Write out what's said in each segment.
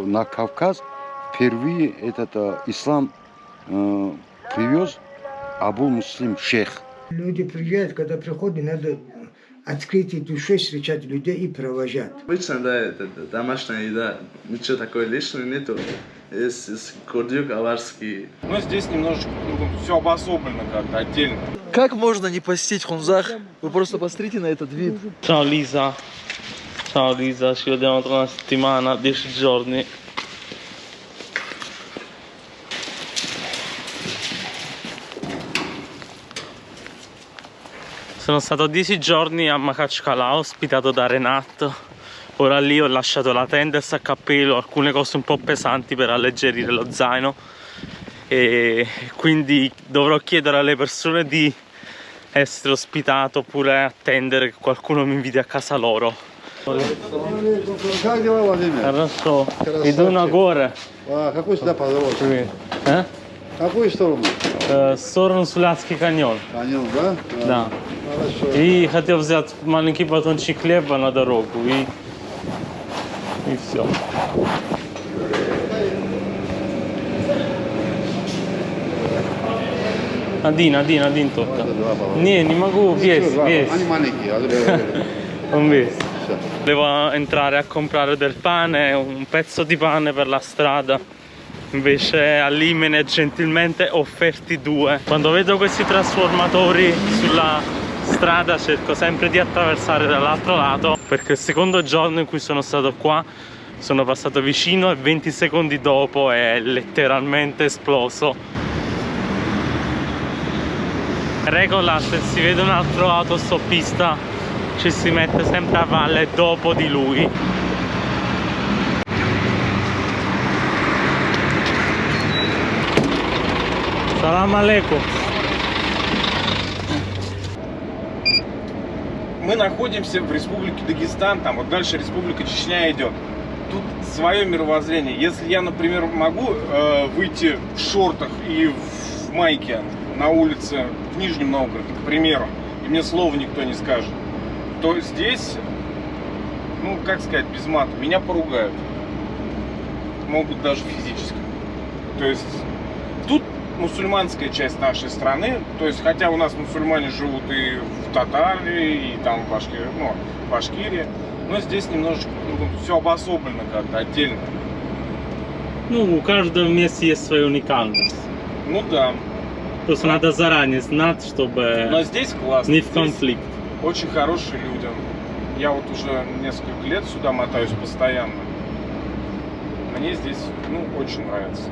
На Кавказ впервые этот ислам привез Абу-Муслим шейх. Люди приезжают, когда приходят, надо открытие душой встречать людей и провожать. Обычно, да, это домашняя еда. Ничего такого лишнего нету. Есть курдюк аварский. Но здесь немножечко все обособлено как-то отдельно. Как можно не посетить Хунзах? Вы просто посмотрите на этот вид. Ciao Lisa. Ciao Lisa, ci vediamo tra una settimana, 10 giorni. Sono stato 10 giorni a Makhachkala, ospitato da Renato. Ora lì ho lasciato la tenda e il sacco a pelo, alcune cose un po' pesanti per alleggerire lo zaino. E quindi dovrò chiedere alle persone di essere ospitato oppure attendere che qualcuno mi inviti a casa loro. Как дела, Владимир? Хорошо. Иду на горы. Какую сюда позволишь? Какую сторону? В сторону Сулятский каньон. Каньон, да? Да. Хорошо. И хотел взять маленький батончик хлеба на дорогу и все. Один только. Не могу весь. Они маленькие. Un vese. Volevo entrare a comprare del pane, un pezzo di pane per la strada. Invece lì me ne ha gentilmente offerti 2. Quando vedo questi trasformatori sulla strada cerco sempre di attraversare dall'altro lato, perché il secondo giorno in cui sono stato qua sono passato vicino e 20 secondi dopo è letteralmente esploso. Regola, se si vede un altro autostoppista ci si mette sempre a valle dopo di lui. Салам алейкум. Мы находимся в республике Дагестан, там вот дальше республика Чечня идет. Тут свое мировоззрение. Если я, например, могу выйти в шортах и в майке на улице в Нижнем Новгороде, к примеру, и мне слова никто не скажет, то здесь, ну, как сказать, без мата, меня поругают. Могут даже физически. То есть тут мусульманская часть нашей страны, то есть хотя у нас мусульмане живут и в Татарии, и там в Башкирии, но здесь немножечко все обособлено как-то отдельно. Ну, у каждого места есть своя уникальность. Ну да. Просто надо заранее знать, чтобы Но здесь классно. не в конфликт. Очень хорошие люди. Я вот уже несколько лет сюда мотаюсь постоянно. Мне здесь, ну, очень нравится.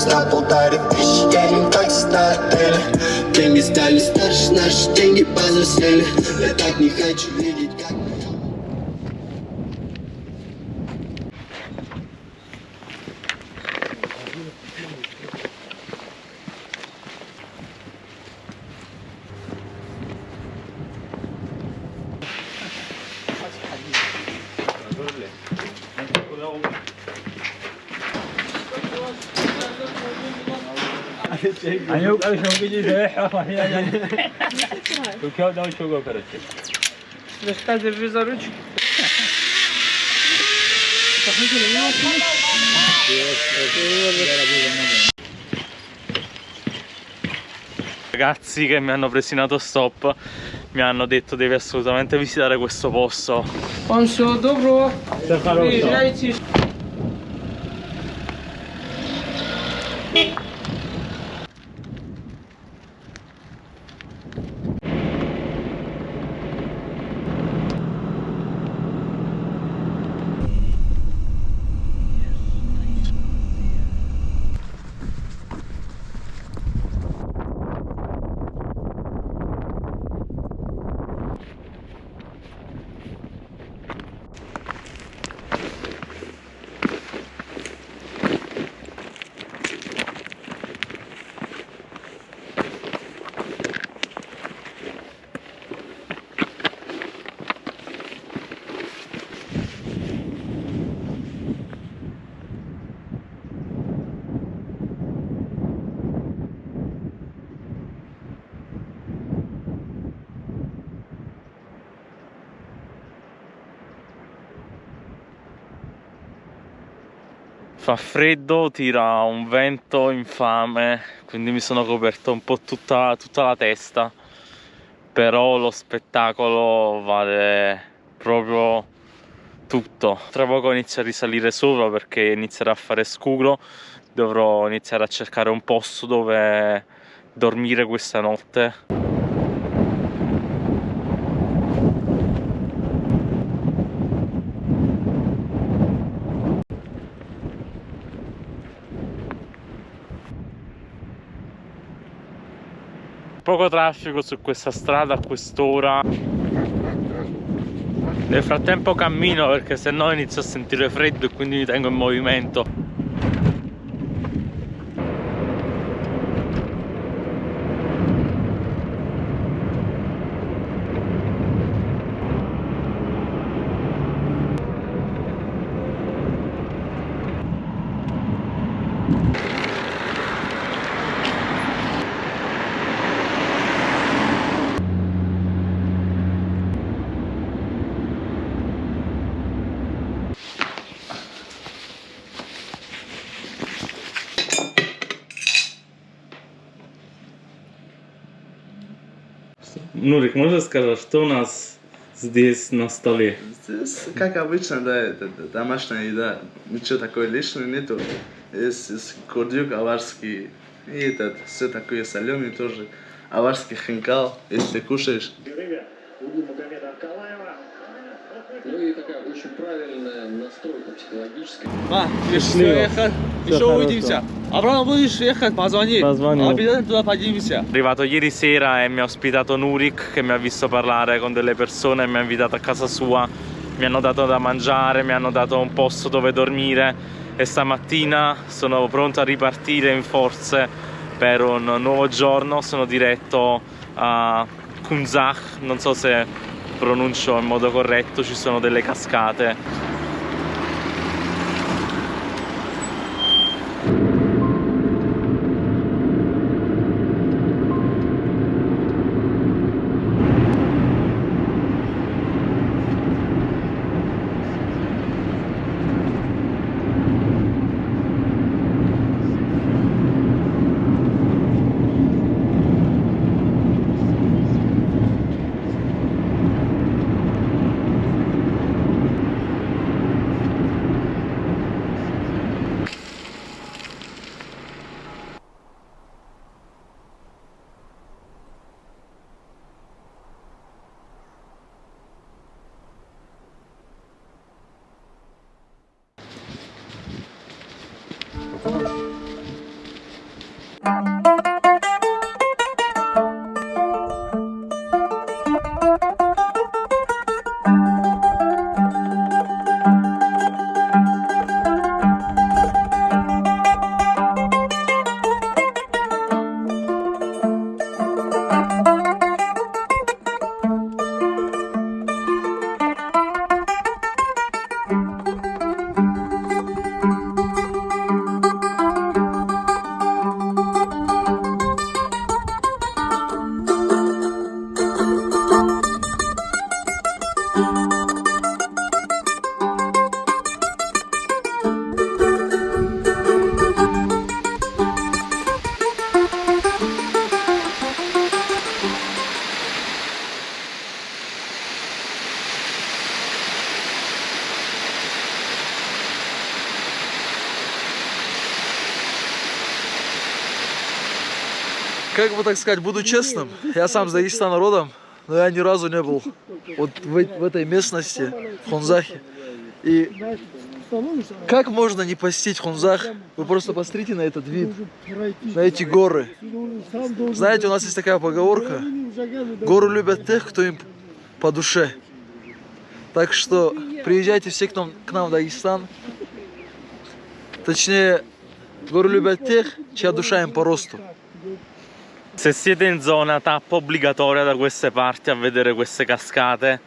На 1500, тянем как стартели. Деньги стали старше, наши деньги повзрослели. Я так не хочу видеть, как... Ragazzi che mi hanno preso in autostop mi hanno detto devi assolutamente visitare questo posto. Fa freddo, tira un vento infame, quindi mi sono coperto un po' tutta la testa, però lo spettacolo vale proprio tutto. Tra poco inizio a risalire sopra perché inizierà a fare scuro, dovrò iniziare a cercare un posto dove dormire questa notte. Poco traffico su questa strada a quest'ora. Nel frattempo cammino perché sennò inizio a sentire freddo e quindi mi tengo in movimento. Nurik, можешь сказать, что у нас здесь на столе? Здесь, как обычно, да, это домашняя еда. Ничего такое лишнего нету. Есть курдюк аварский, и этот, все такое соленый тоже. Аварский хинкал, если кушаешь. Ну и такая очень правильная настройка психологическая. Еще увидимся. Авраам, будешь ехать, позвони. Обязательно туда поднимемся. Arrivato ieri sera e mi ha ospitato Nurik che mi ha visto parlare con delle persone e mi ha invitato a casa sua. Mi hanno dato da mangiare, mi hanno dato un posto dove dormire e stamattina sono pronto a ripartire in forze per un nuovo giorno. Sono diretto a Kunzach, non so se pronuncio in modo corretto, ci sono delle cascate. Как бы так сказать, буду честным, я сам с Дагестана родом, но я ни разу не был вот в этой местности, в Хунзахе. И как можно не посетить Хунзах? Вы просто посмотрите на этот вид, на эти горы. Знаете, у нас есть такая поговорка: горы любят тех, кто им по душе. Так что приезжайте все к нам в Дагестан. Точнее, горы любят тех, чья душа им по росту. Se siete in zona tappa obbligatoria da queste parti a vedere queste cascate,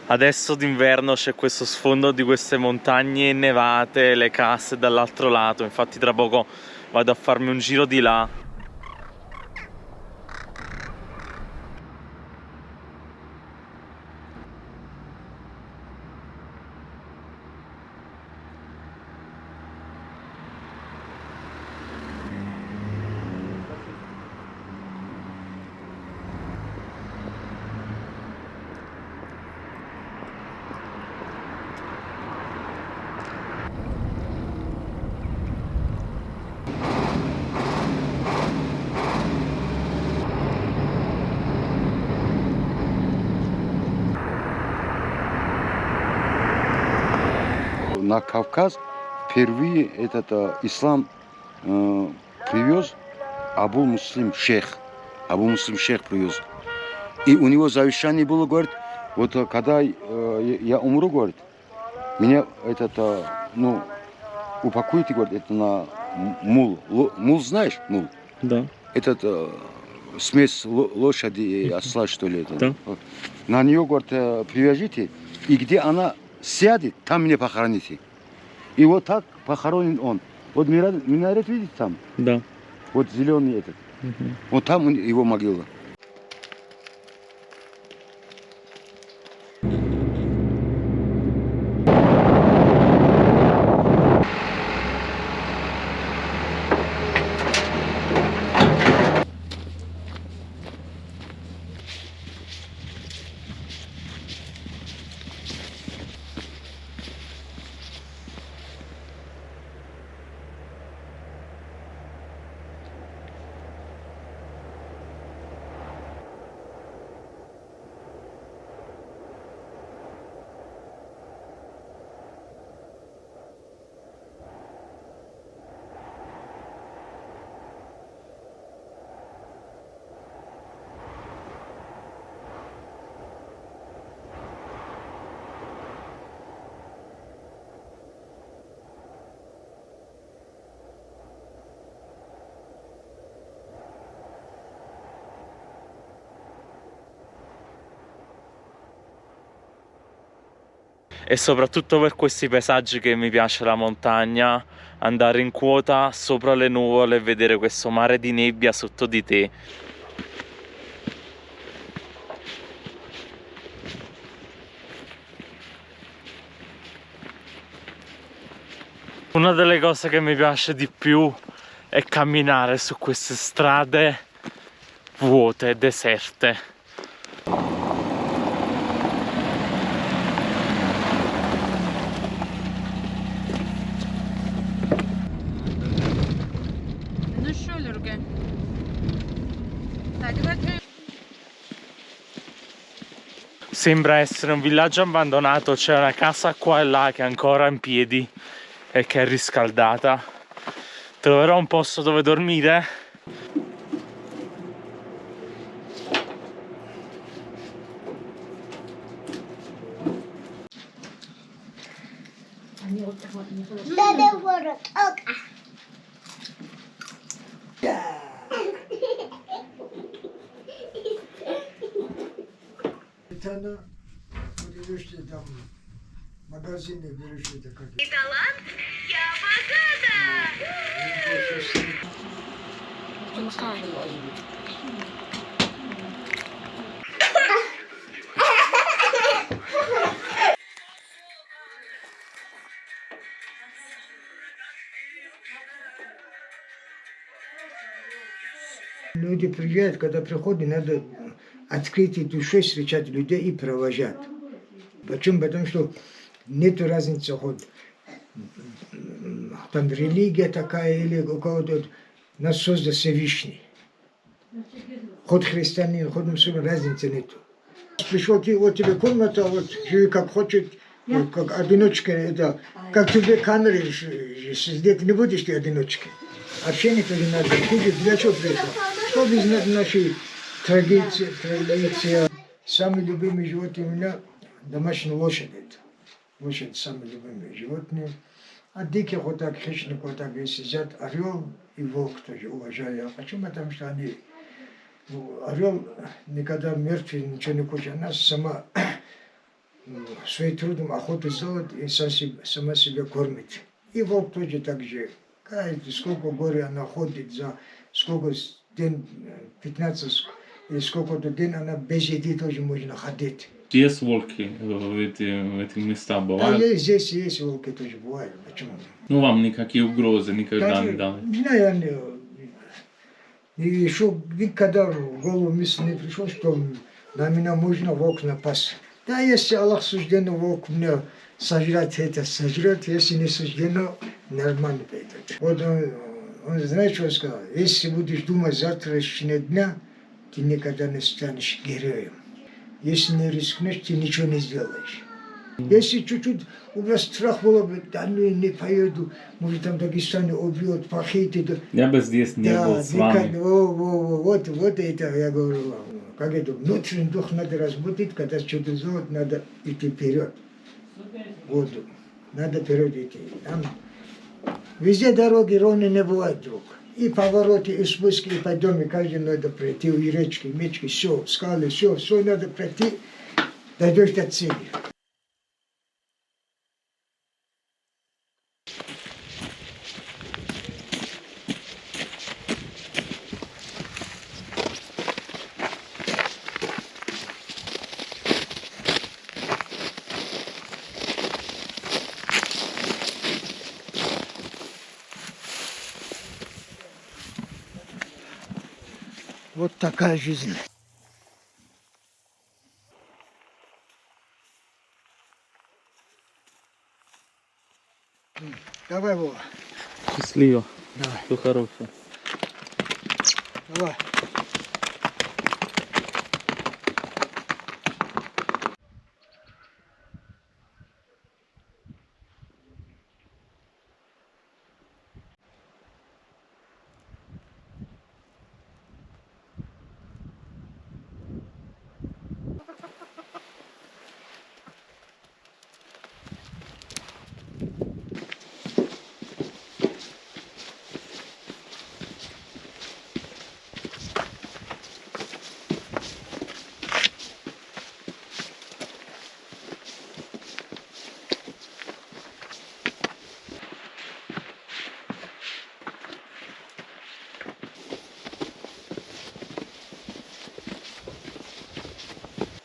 adesso d'inverno c'è questo sfondo di queste montagne nevate, le case dall'altro lato, infatti tra poco vado a farmi un giro di là. на Кавказ впервые ислам привез Абу Муслим шейх. Абу Муслим шейх привез. И у него завещание было, говорит, вот когда я умру, говорит, меня упакуйте, говорит, это на мул. Мул знаешь? Мул? Да. Смесь лошади и осла, что ли. Да. На нее, говорит, привяжите, и где она сядет, там меня похороните. И вот так похоронен он. Вот минарет, видите там? Да. Вот зеленый этот. Вот там его могила. E soprattutto per questi paesaggi che mi piace la montagna, andare in quota sopra le nuvole e vedere questo mare di nebbia sotto di te. Una delle cose che mi piace di più è camminare su queste strade vuote, deserte. Sembra essere un villaggio abbandonato, c'è una casa qua e là che è ancora in piedi e che è riscaldata. Troverò un posto dove dormire. Она берешь там в магазине берешь это как. Талант, я богата! Люди приезжают, когда приходят, надо открытой душой встречать людей и провожать. Почему? Потому что нет разницы, хоть там религия такая или у кого-то, нас создал Всевышний. Хоть христианин, хоть мусульманин, разницы нету. Пришел ты, вот тебе комната, вот живи как хочет, вот, как одиночка, это, как тебе камеры сидеть не будешь ты одиночкой. Общение тоже надо. Ты для чего пришел? Чтобы знать наши традиции. Самые любимые животные у меня домашние лошади. Лошади самые любимые животные. А диких вот так, хищников вот так сидят, орел и волк тоже уважаю. Почему? Потому что они, орел никогда мертвый, ничего не хочет. Она сама своим трудом охоту сделает и сама себя кормит. И волк тоже так же. Сколько горе она ходит, за сколько день, 15, или сколько-то день она без еды тоже можно ходить. Есть волки в этих местах бывают? Да, здесь есть волки тоже бывают. Почему? Ну вам никакие угрозы никогда не дали? Не знаю, и еще никогда в голову мысль не пришло, что на меня можно волк напасть. Да, если Аллах суждено, волк мне сожрать, это сожрет, если не суждено, нормально пойдет. Вот он знает, что сказал, если будешь думать завтрашнего дня, ты никогда не станешь героем. Если не рискнешь, ты ничего не сделаешь. Если чуть-чуть у вас страх было бы, да ну я не поеду, может там в Дагестане убьют, похитят. Я бы здесь не Да, был с вами. вот это я говорю вам. Как это, внутренний дух надо разбудить, когда что-то зовут, надо идти вперед. Вот, надо вперед идти. Там везде дороги ровно не бывает, друг. И повороты, и спуски, и подъемы, каждый надо пройти, и речки, мечки, все, скалы, все надо пройти, дойдешь до цели. Вот такая жизнь. Давай, Вова. Счастливо. Давай. Все хорошее. Давай.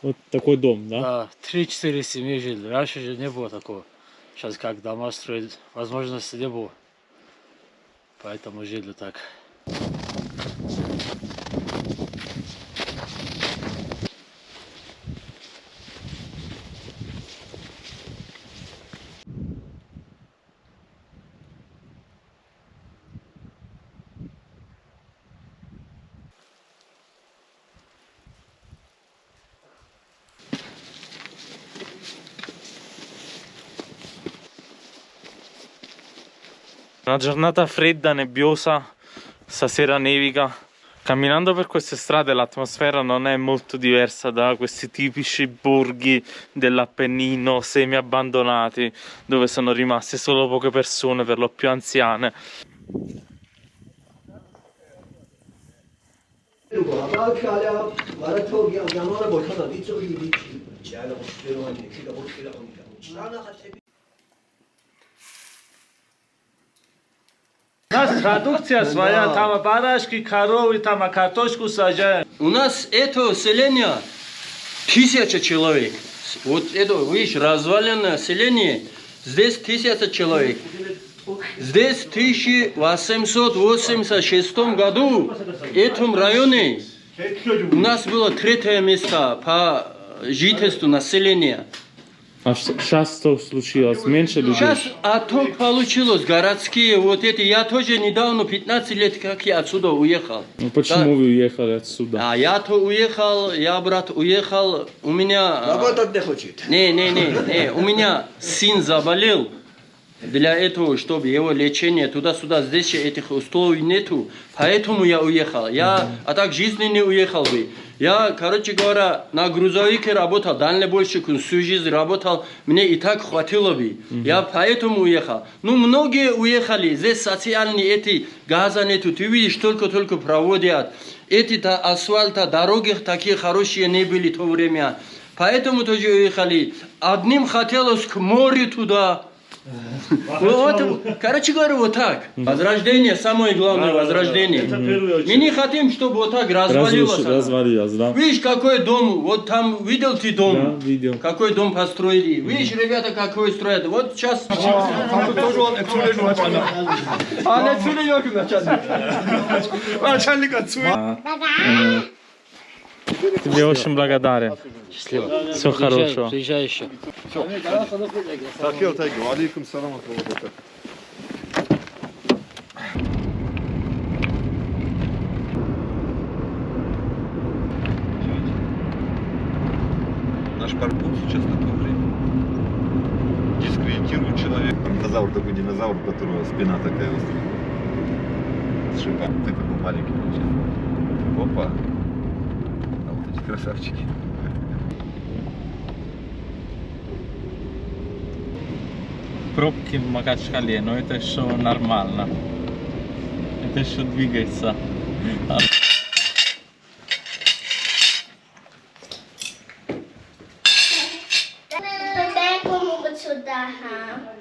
Вот такой дом, да? Да, 3-4 семьи жили. Раньше же не было такого. Сейчас как дома строить, возможности не было. Поэтому жили так. Una giornata fredda, nebbiosa, stasera nevica. Camminando per queste strade l'atmosfera non è molto diversa da questi tipici borghi dell'Appennino semi abbandonati, dove sono rimaste solo poche persone, per lo più anziane. У нас продукция своя, там барашки, коровы, там картошку сажаем. У нас это селение 1000 человек. Вот это, видишь, разваленное селение, здесь 1000 человек. Здесь в 1886 году в этом районе у нас было 3-е место по жительству населения. А сейчас что случилось? Меньше людей? Сейчас отток получилось, городские вот эти. Я тоже недавно, 15 лет, как я отсюда уехал. Ну почему вы уехали отсюда? А я-то уехал, я, брат, уехал, у меня... Работать не хочет. Не, у меня сын заболел. Для этого, чтобы его лечение туда-сюда, здесь же этих условий нету. Поэтому я уехал. А так жизни не уехал бы. Я, короче говоря, на грузовике работал, дальнобойщиком, всю жизнь работал. Мне и так хватило бы. Я поэтому уехал. Ну, многие уехали. Здесь социальные эти газа нету. Ты видишь, только проводят. Эти асфальта, дороги такие хорошие не были в то время. Поэтому тоже уехали. Одним хотелось к морю туда. Вот, короче говоря, вот так. Возрождение, самое главное, возрождение. Мы не хотим, чтобы вот так развалилось. Развалилось, да. Видишь, какой дом, вот там, видел ты дом? Да, видел. Какой дом построили. Видишь, ребята, какой строят. Вот сейчас... Тебе очень благодарен. Счастливо. Всего хорошего. Приезжай еще. Такие тайгу. Алейкум салам. Наш паркур сейчас такое время. динозавр, такой динозавр, у которого спина такая острая. Шикарно, ты какой маленький получается. Опа. А вот эти красавчики. Пробки в Махачкале, но это еще нормально. Это еще двигается. Дай помогут сюда, ага.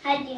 Один.